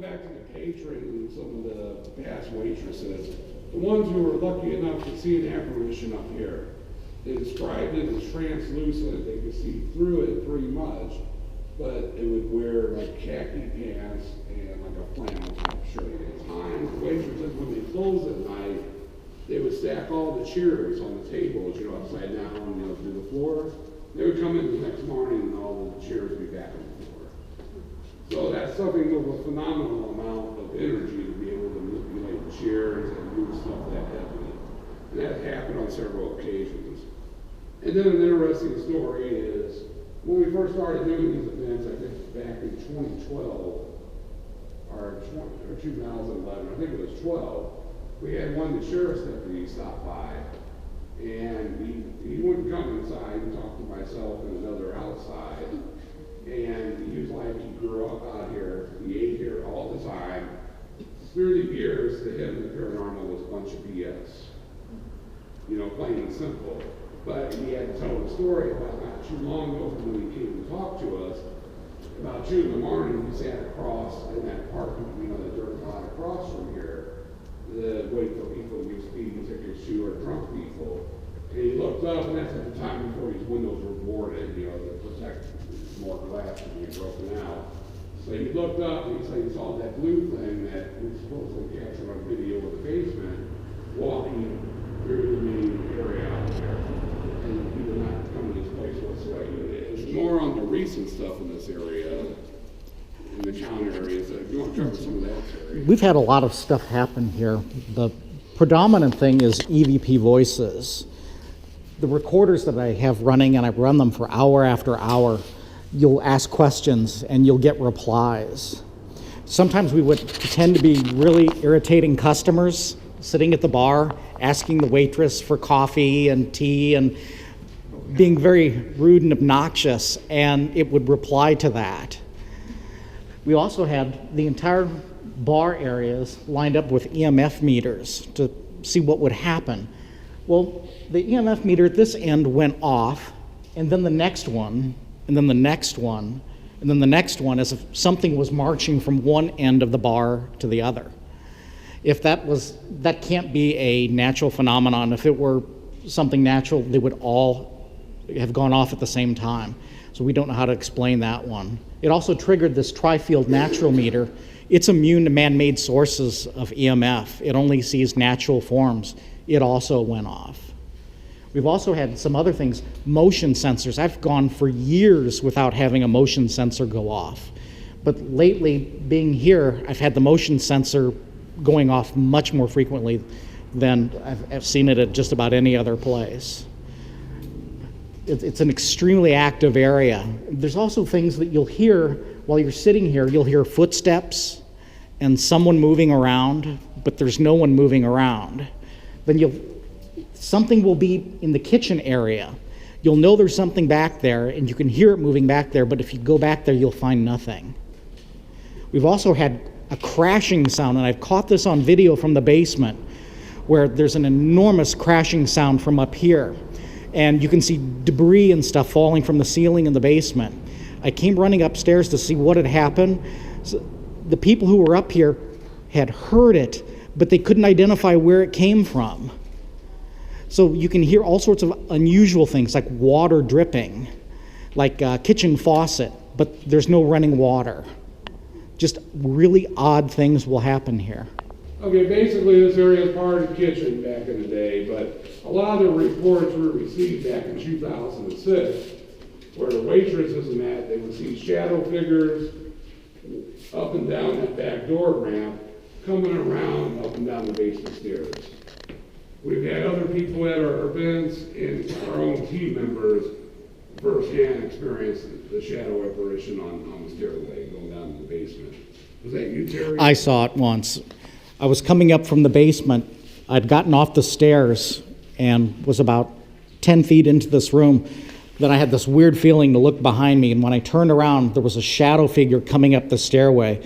going back to the patron and some of the past waitresses, the ones who were lucky enough to see an apparition up here, they described it as translucent. They could see through it pretty much, but it would wear like khaki pants and like a flannel type shirt. At times, the waitresses, when they closed at night, they would stack all the chairs on the tables, upside down, to the floor. They would come in the next morning and all the chairs would be back on the floor. So that's something of a phenomenal amount of energy to be able to manipulate the chairs and move stuff that heavy. And that happened on several occasions. And then an interesting story is, when we first started doing these events, I think back in 2012, or 2011, I think it was 12, we had one of the sheriff's deputies stop by, and he wouldn't come inside and talk to myself and another outside. And he was like, he grew up out here, he ate here all the time. 30 years to him, the paranormal was a bunch of BS. Plain and simple. But he had to tell a story about not too long ago when he came to talk to us. About 2 in the morning, he sat across in that parking, the dirt lot across from here, waiting for people to get speeding tickets to, or drunk people. And he looked up, and that's at the time before these windows were boarded, to protect more glass from being broken out. So he looked up, and he said he saw that blue thing that was supposedly captured on video of the basement walking through the main area out there. And he did not come to this place whatsoever. It's more on the recent stuff in this area, in the town areas. You want to cover some of that area? We've had a lot of stuff happen here. The predominant thing is EVP voices. The recorders that I have running, and I run them for hour after hour, you'll ask questions and you'll get replies. Sometimes we would pretend to be really irritating customers sitting at the bar, asking the waitress for coffee and tea and being very rude and obnoxious, and it would reply to that. We also had the entire bar areas lined up with EMF meters to see what would happen. Well, the EMF meter at this end went off, and then the next one, and then the next one, and then the next one, as if something was marching from one end of the bar to the other. If that can't be a natural phenomenon. If it were something natural, they would all have gone off at the same time. So we don't know how to explain that one. It also triggered this tri-field natural meter. It's immune to man-made sources of EMF. It only sees natural forms. It also went off. We've also had some other things, motion sensors. I've gone for years without having a motion sensor go off. But lately, being here, I've had the motion sensor going off much more frequently than I've seen it at just about any other place. It's an extremely active area. There's also things that you'll hear while you're sitting here. You'll hear footsteps and someone moving around, but there's no one moving around. Then something will be in the kitchen area. You'll know there's something back there, and you can hear it moving back there, but if you go back there, you'll find nothing. We've also had a crashing sound, and I've caught this on video from the basement, where there's an enormous crashing sound from up here. And you can see debris and stuff falling from the ceiling in the basement. I came running upstairs to see what had happened. So the people who were up here had heard it, but they couldn't identify where it came from. So you can hear all sorts of unusual things, like water dripping, like a kitchen faucet, but there's no running water. Just really odd things will happen here. Okay, basically this area is part of the kitchen back in the day, but a lot of the reports were received back in 2006, where the waitresses and that, they would see shadow figures up and down that back door ramp, coming around up and down the basement stairs. We've had other people at our events and our own team members firsthand experience the shadow apparition on the stairway going down to the basement. Was that you, Terry? I saw it once. I was coming up from the basement. I'd gotten off the stairs and was about 10 feet into this room. Then I had this weird feeling to look behind me, and when I turned around, there was a shadow figure coming up the stairway.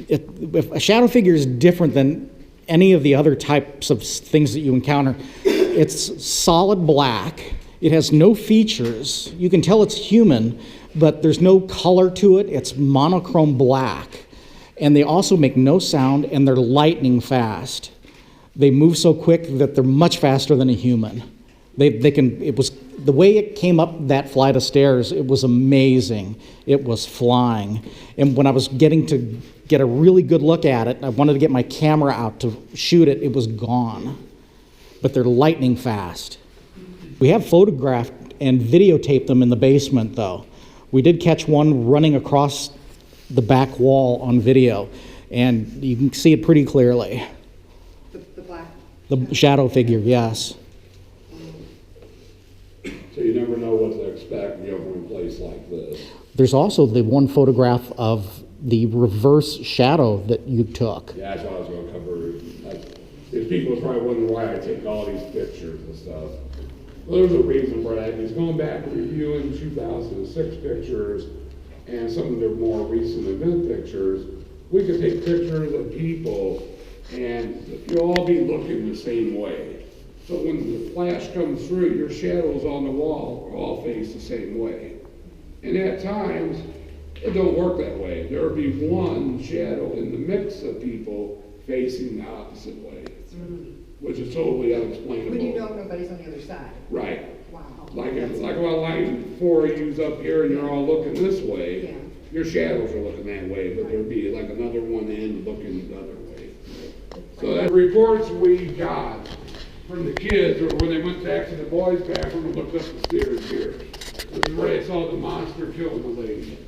If a shadow figure is different than any of the other types of things that you encounter, it's solid black. It has no features. You can tell it's human, but there's no color to it. It's monochrome black. And they also make no sound, and they're lightning fast. They move so quick that they're much faster than a human. It was the way it came up that flight of stairs, it was amazing. It was flying. And when I was getting to get a really good look at it, I wanted to get my camera out to shoot it, it was gone. But they're lightning fast. We have photographed and videotaped them in the basement, though. We did catch one running across the back wall on video, and you can see it pretty clearly. The black? The shadow figure, yes. So you never know what to expect in a place like this. There's also the one photograph of the reverse shadow that you took. Yeah, that's what I was going to cover. There's people probably wondering why I take all these pictures and stuff. Well, there's a reason for that. It's going back and reviewing 2006 pictures and some of the more recent event pictures. We could take pictures of people and you'll all be looking the same way. So when the flash comes through, your shadows on the wall all face the same way. And at times, it don't work that way. There'll be one shadow in the mix of people facing the opposite way, which is totally unexplainable. When you know nobody's on the other side. Right. Wow. Like about line 4 of you's up here and you're all looking this way. Yeah. Your shadows are looking that way, but there'd be like another one in looking the other way. So the reports we got from the kids, or when they went back to the boys' bathroom and looked up the stairs here, this is where they saw the monster killing the lady.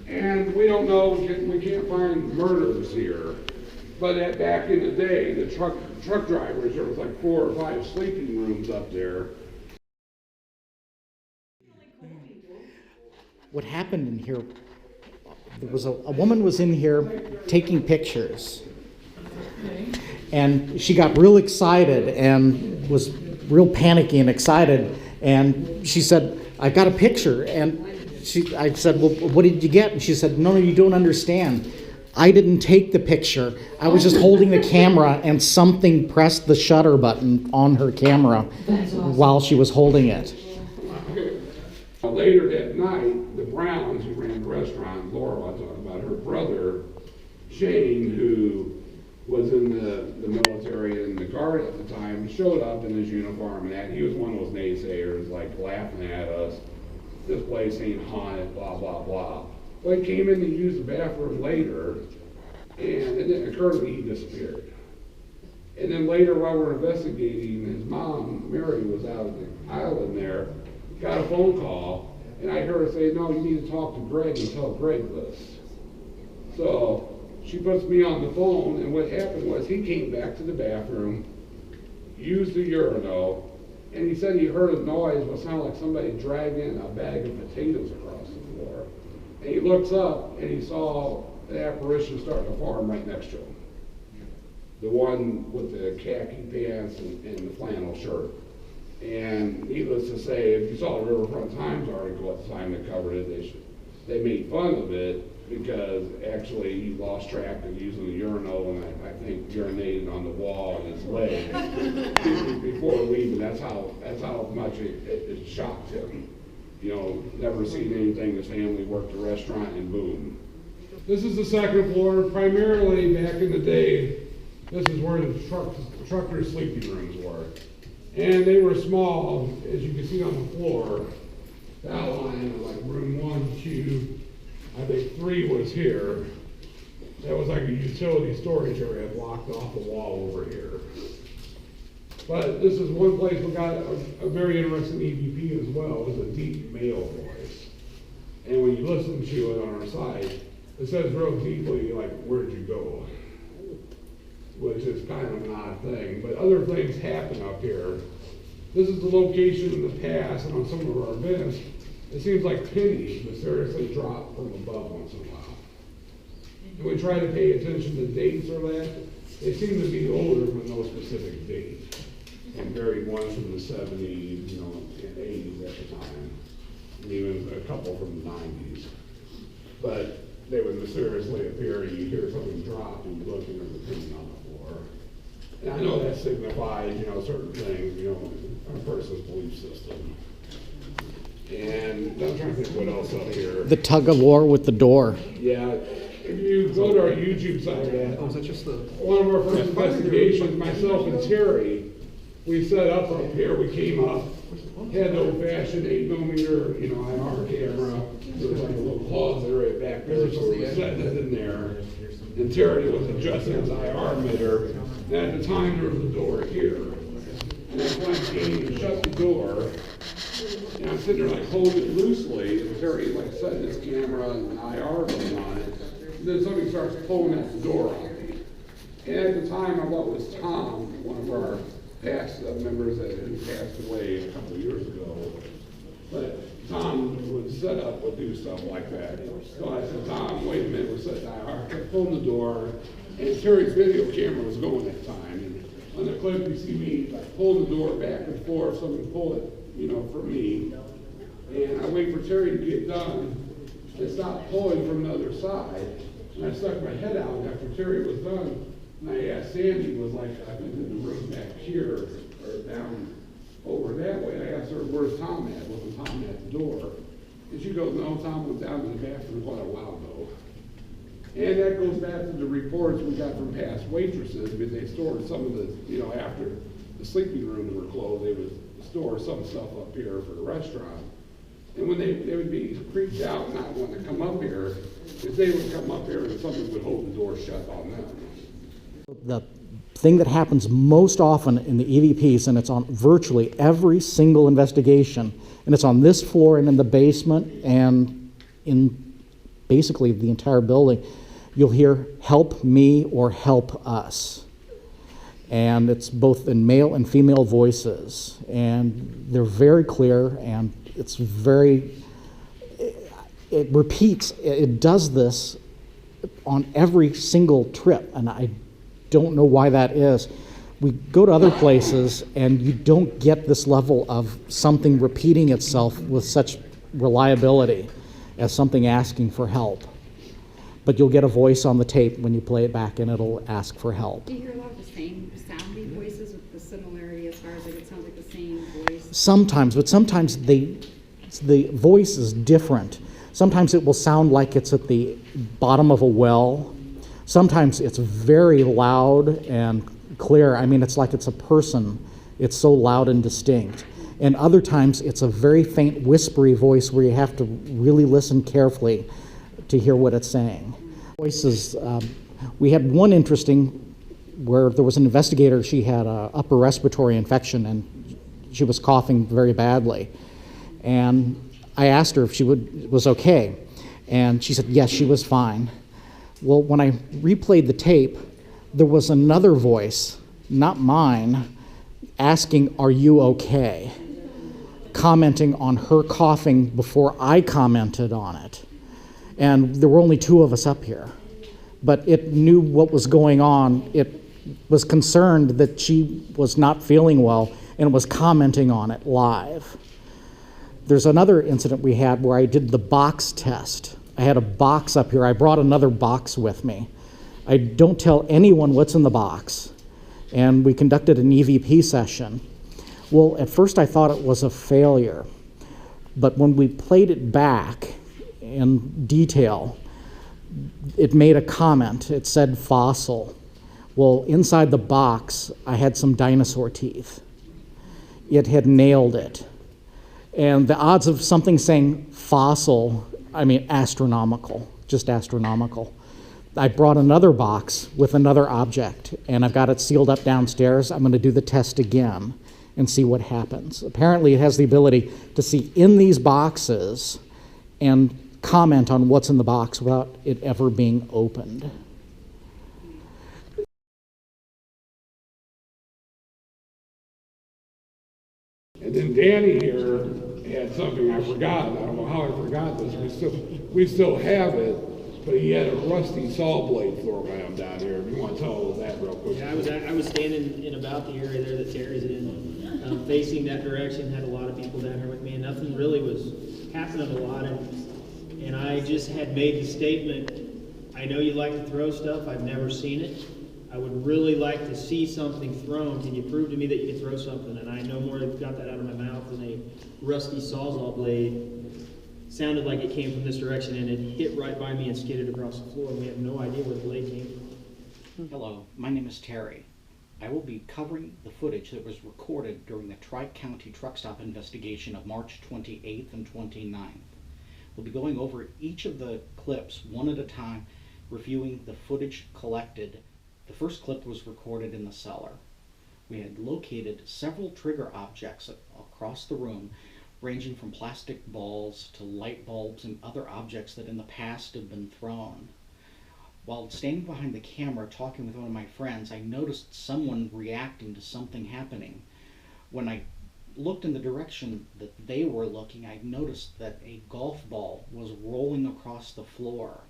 And we don't know, we can't find murders here. But back in the day, the truck drivers, there was like 4 or 5 sleeping rooms up there. What happened in here, there was a woman was in here taking pictures. And she got real excited and was real panicky and excited. And she said, I got a picture. And I said, well, what did you get? And she said, no, you don't understand. I didn't take the picture. I was just holding the camera and something pressed the shutter button on her camera while she was holding it. Later that night, the Browns, who ran the restaurant, Laura I was talking about, her brother, Shane, who was in the military and the guard at the time, showed up in his uniform, and he was one of those naysayers, like laughing at us. This place ain't haunted, blah, blah, blah. Well, he came in to use the bathroom later, and it didn't occur to me he disappeared. And then later, while we're investigating, his mom, Mary, was out at the island there, got a phone call, and I heard her say, no, you need to talk to Greg and tell Greg this. So she puts me on the phone, and what happened was he came back to the bathroom, used the urinal, and he said he heard a noise what sounded like somebody dragging a bag of potatoes across the floor. And he looks up, and he saw the apparition starting to form right next to him. The one with the khaki pants and the flannel shirt. And needless to say, if you saw the Riverfront Times article at the time that covered it, they made fun of it because actually he lost track of using the urinal and I think urinated on the wall in his leg before leaving. That's how much it shocked him. You know, never seen anything. His family worked a restaurant and boom. This is the second floor. Primarily back in the day, this is where the truckers' sleeping rooms were. And they were small, as you can see on the floor. The outline of like room 1, 2, I think 3 was here. That was like a utility storage area blocked off the wall over here. But this is one place we got a very interesting EVP as well. It was a deep male voice. And when you listen to it on our site, it says real deeply, like, where'd you go? Which is kind of an odd thing. But other things happen up here. This is the location in the past, and on some of our events, it seems like pennies mysteriously drop from above once in a while. And we try to pay attention to dates or that. They seem to be older with no specific date. And buried ones from the 70s, you know, and 80s at the time. And even a couple from the 90s. But they would mysteriously appear and you hear something drop and you look and there's a penny on the floor. And I know that signifies, you know, certain things, you know, a person's belief system. And I'm trying to think what else up here. The tug of war with the door. Yeah, if you go to our YouTube site, Oh, is that just the? one of our first investigations, myself and Terry, we set up here, we came up, had the old-fashioned 8mm, IR camera. There was like a little closet right back there, so we were setting it in there. And Terry was adjusting his IR meter, and at the time, there was a door here. And I went and shut the door, and I'm sitting there like holding it loosely, and Terry like setting his camera and IR going on it. And then somebody starts pulling at the door on me. And at the time, I thought it was Tom, one of our past members that had passed away a couple of years ago. But Tom would set up, would do stuff like that. So I said, Tom, wait a minute, we're setting IR. I kept pulling the door, and Terry's video camera was going at the time. And on the clip, you see me like pulling the door back and forth, somebody pull it, for me. And I wait for Terry to get done and stop pulling from the other side. And I stuck my head out after Terry was done. And I asked Sandy, was like, I think in the room back here, or down over that way. I asked her, where's Tom at? Wasn't Tom at the door? And she goes, no, Tom went down to the bathroom quite a while ago. And that goes back to the reports we got from past waitresses, because they stored some of the, after the sleeping rooms were closed, they would store some stuff up here for the restaurant. And when they would be freaked out, not wanting to come up here, if they would come up here and somebody would hold the door shut on them. The thing that happens most often in the EVPs, and it's on virtually every single investigation, and it's on this floor and in the basement and in basically the entire building, you'll hear help me or help us. And it's both in male and female voices, and they're very clear, and it's it repeats, it does this on every single trip, and I don't know why that is. We go to other places and you don't get this level of something repeating itself with such reliability as something asking for help. But you'll get a voice on the tape when you play it back and it'll ask for help. Do you hear a lot of the same sounding voices with the similarity as far as like it sounds like the same voice? Sometimes, but sometimes the voice is different. Sometimes it will sound like it's at the bottom of a well. Sometimes it's very loud and clear. I mean, it's like it's a person. It's so loud and distinct. And other times it's a very faint, whispery voice where you have to really listen carefully to hear what it's saying. Voices, we had one interesting where there was an investigator. She had an upper respiratory infection and she was coughing very badly. And I asked her if she was okay. And she said, yes, she was fine. Well, when I replayed the tape, there was another voice, not mine, asking, are you okay? Commenting on her coughing before I commented on it. And there were only two of us up here. But it knew what was going on. It was concerned that she was not feeling well and was commenting on it live. There's another incident we had where I did the box test. I had a box up here. I brought another box with me. I don't tell anyone what's in the box. And we conducted an EVP session. Well, at first I thought it was a failure. But when we played it back in detail, it made a comment. It said fossil. Well, inside the box, I had some dinosaur teeth. It had nailed it. And the odds of something saying fossil, astronomical, just astronomical. I brought another box with another object, and I've got it sealed up downstairs. I'm going to do the test again and see what happens. Apparently, it has the ability to see in these boxes and comment on what's in the box without it ever being opened. And then Danny here had something I forgot. I don't know how I forgot this. We still have it, but he had a rusty saw blade floor lamp down here. If you want to tell that real quick. Yeah, I was standing in about the area there that Terry's in, facing that direction. Had a lot of people down here with me, and nothing really was happening a lot. And I just had made the statement, I know you like to throw stuff. I've never seen it. I would really like to see something thrown. Can you prove to me that you can throw something? And I no more got that out of my mouth than a rusty sawzall blade sounded like it came from this direction, and it hit right by me and skidded across the floor. We have no idea where the blade came from. Hello, my name is Terry. I will be covering the footage that was recorded during the Tri-County truck stop investigation of March 28th and 29th. We'll be going over each of the clips one at a time, reviewing the footage collected. The first clip was recorded in the cellar. We had located several trigger objects across the room, ranging from plastic balls to light bulbs and other objects that in the past had been thrown. While standing behind the camera talking with one of my friends, I noticed someone reacting to something happening. When I looked in the direction that they were looking, I noticed that a golf ball was rolling across the floor.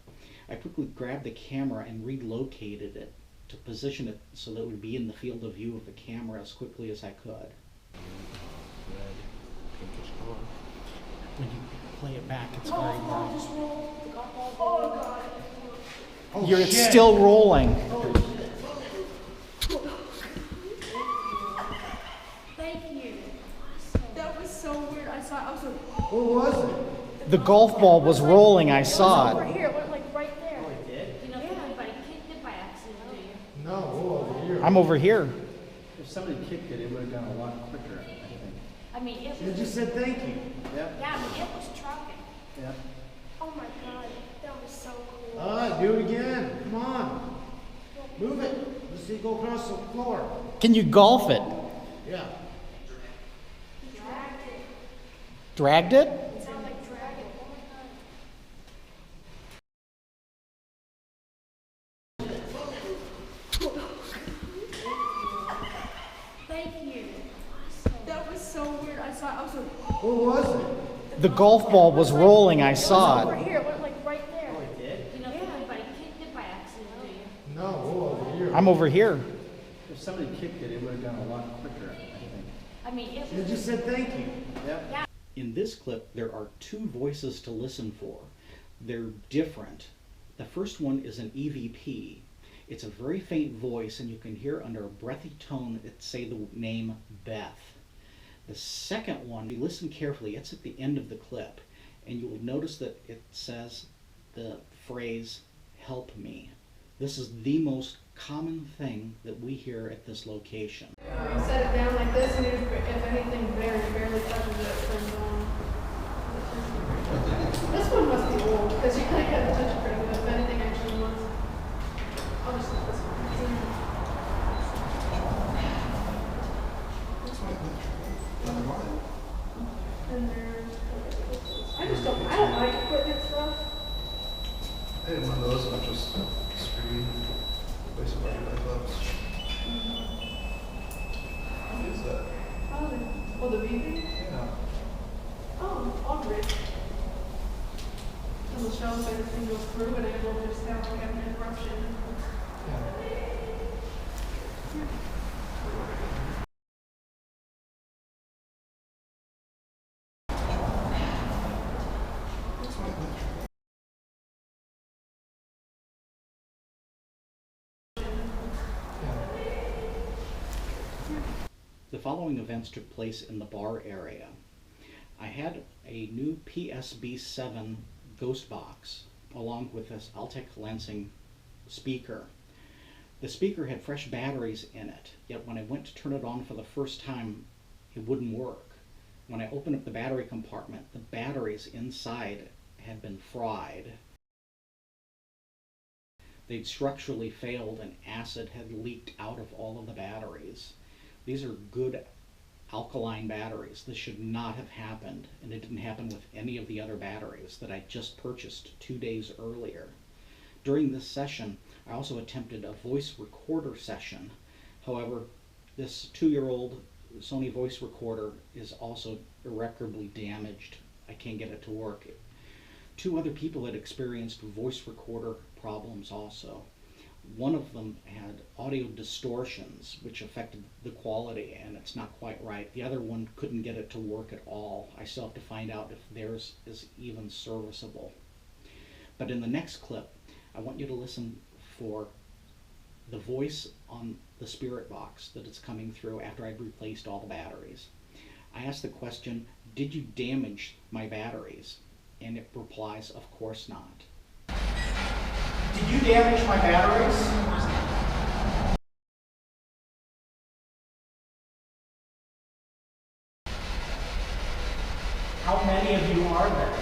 I quickly grabbed the camera and relocated it to position it so that it would be in the field of view of the camera as quickly as I could. When you play it back, it's very bright. Oh, it's still rolling. Thank you. That was so weird. I was like, What was it? The golf ball was rolling, I saw over it. here. It went like right there. Oh, it did? You know, if anybody kicked it by accident, do you? No, we're over here. I'm over here. If somebody kicked it, it would have gone a lot quicker, I think. I mean, it You was. just said thank you. Yep, Yeah, I mean, it was trucking. yep. Oh my god, that was so cool. All right, do it again. Come on. Move it. Let's see it go across the floor. Can you golf it? Yeah. Dragged it? It sounded like dragon. Oh my god. Thank you. That was so weird. I was like, What was it? The golf ball was rolling, I saw over it. here. It went like right there. Oh, it did? You know, if anybody kicked it by accident, do you? No, we're over here. I'm over here. If somebody kicked it, it would have gone a lot quicker, I think. I mean, it You was. just said thank you. Yep. In this clip, there are two voices to listen for. They're different. The first one is an EVP. It's a very faint voice, and you can hear under a breathy tone it say the name Beth. The second one, you listen carefully, it's at the end of the clip, and you will notice that it says the phrase, "help me." This is the most common thing that we hear at this location. You set it down like this, and if anything barely touches it, it turns on. This one must be old, because you kind of got to touch it pretty good, if anything actually wants. I'll just let this one. And there's, I don't like equipment stuff. I had one of those, which was screen, place of my gloves. What is that? Oh, the BB? Yeah. Oh, all great. It'll show if everything goes through, and it will just have like an interruption. The following events took place in the bar area. I had a new PSB7 ghost box along with this Altec Lansing speaker. The speaker had fresh batteries in it, yet when I went to turn it on for the first time, it wouldn't work. When I opened up the battery compartment, the batteries inside had been fried. They'd structurally failed and acid had leaked out of all of the batteries. These are good alkaline batteries. This should not have happened, and it didn't happen with any of the other batteries that I just purchased 2 days earlier. During this session, I also attempted a voice recorder session. However, this 2-year-old Sony voice recorder is also irreparably damaged. I can't get it to work. 2 other people had experienced voice recorder problems also. One of them had audio distortions, which affected the quality, and it's not quite right. The other one couldn't get it to work at all. I still have to find out if theirs is even serviceable. But in the next clip, I want you to listen for the voice on the spirit box that is coming through after I've replaced all the batteries. I asked the question, did you damage my batteries? And it replies, of course not. Did you damage my batteries? How many of you are there?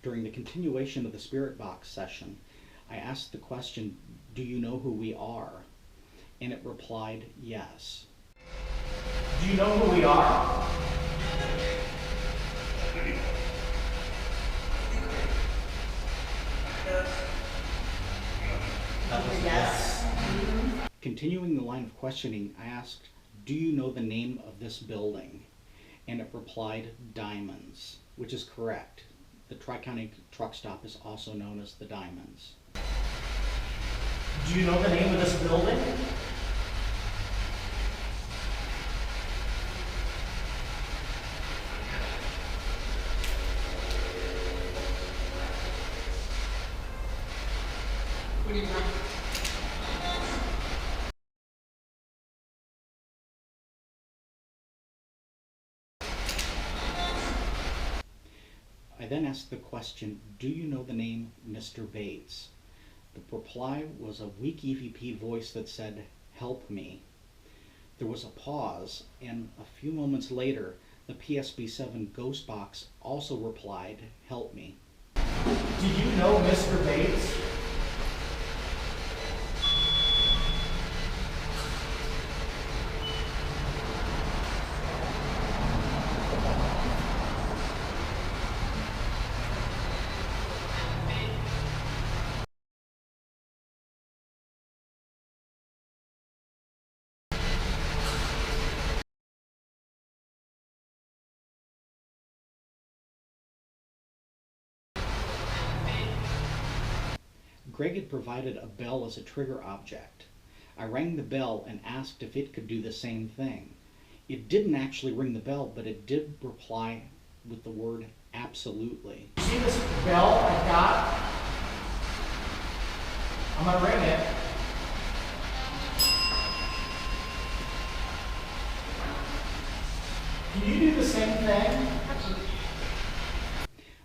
During the continuation of the Spirit Box session, I asked the question, do you know who we are? And it replied, yes. Do you know who we are? Yes. Continuing the line of questioning, I asked, do you know the name of this building? And it replied, Diamonds, which is correct. The Tri-County Truck Stop is also known as the Diamonds. Do you know the name of this building? What do you want? I then asked the question, do you know the name Mr. Bates? The reply was a weak EVP voice that said, help me. There was a pause, and a few moments later, the PSB-7 ghost box also replied, help me. Do you know Mr. Bates? Greg had provided a bell as a trigger object. I rang the bell and asked if it could do the same thing. It didn't actually ring the bell, but it did reply with the word absolutely. You see this bell I got? I'm gonna ring it. Can you do the same thing?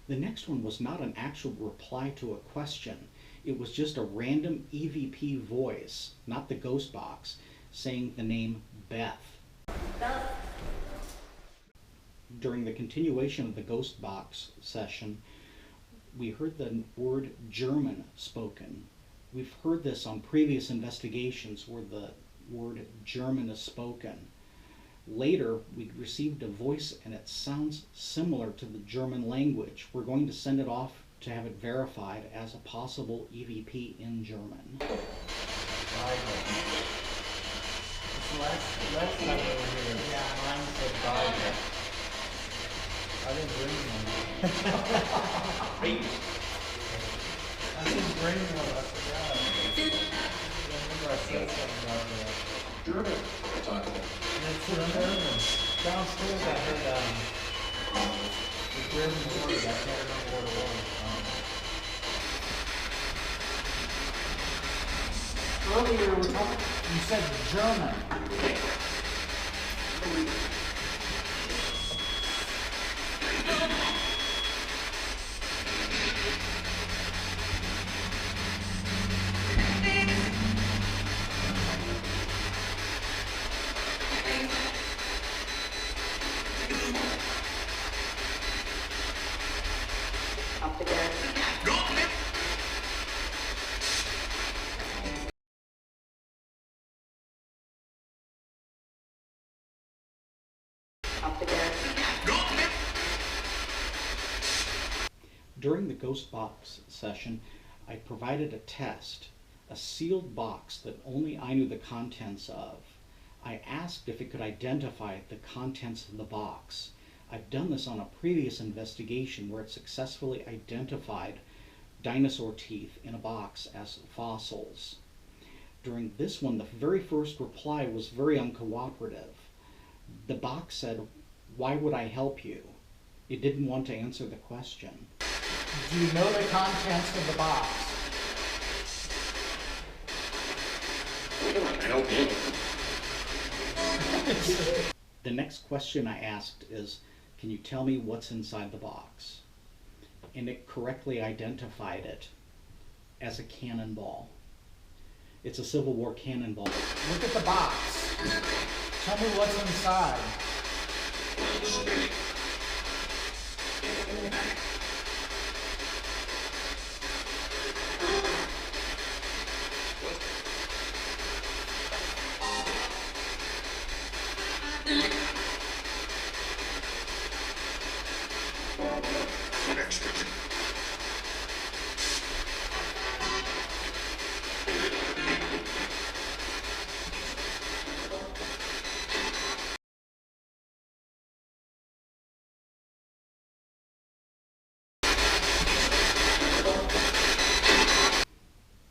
The next one was not an actual reply to a question. It was just a random EVP voice, not the ghost box, saying the name Beth. During the continuation of the ghost box session, we heard the word German spoken. We've heard this on previous investigations where the word German is spoken. Later, we received a voice and it sounds similar to the German language. We're going to send it off to have it verified as a possible EVP in German. Last time we were here, mine said Bible. I didn't bring one. I didn't bring one, I forgot. I remember I said something about that. German. And it's German. Downstairs I heard the German word, I can't remember what it was. Earlier, you said German. During the ghost box session, I provided a test, a sealed box that only I knew the contents of. I asked if it could identify the contents of the box. I've done this on a previous investigation where it successfully identified dinosaur teeth in a box as fossils. During this one, the very first reply was very uncooperative. The box said, "Why would I help you?" It didn't want to answer the question. Do you know the contents of the box? The next question I asked is, "Can you tell me what's inside the box?" And it correctly identified it as a cannonball. It's a Civil War cannonball. Look at the box. Tell me what's inside.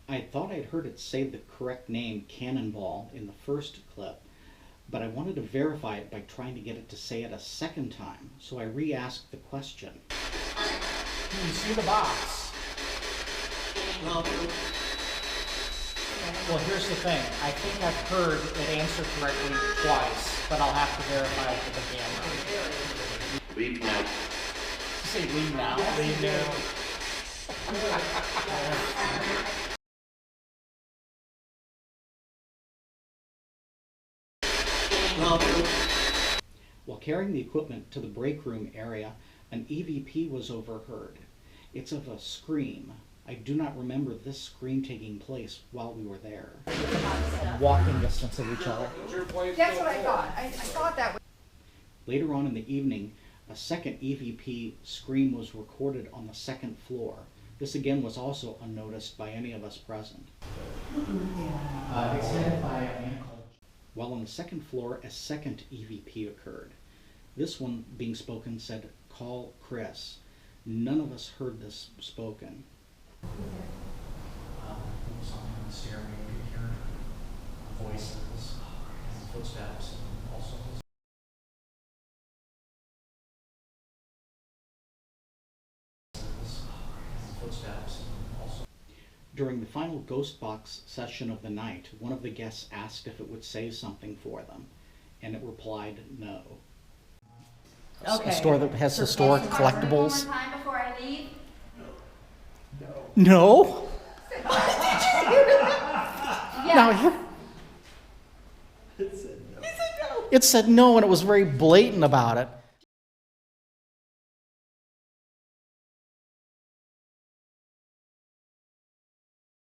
I thought I'd heard it say the correct name, cannonball, in the first clip, but I wanted to verify it by trying to get it to say it a second time, so I re-asked the question. Can you see the box? Well, here's the thing. I think I've heard it answer correctly twice, but I'll have to verify it with the camera. Leave now. Say leave now. Leave now. While carrying the equipment to the break room area, an EVP was overheard. It's of a scream. I do not remember this scream taking place while we were there. Walking distance of each other. That's what I thought. I thought that was. Later on in the evening, a second EVP scream was recorded on the second floor. This again was also unnoticed by any of us present. While on the second floor, a second EVP occurred. This one being spoken said, "Call Chris." None of us heard this spoken. Something in the stairway, you could hear voices, footsteps, and also. Footsteps, and also. During the final ghost box session of the night, one of the guests asked if it would say something for them, and it replied no. A store that has historic collectibles. One more time before I leave. No? Yes. Now here. It said no. It said no, and it was very blatant about it.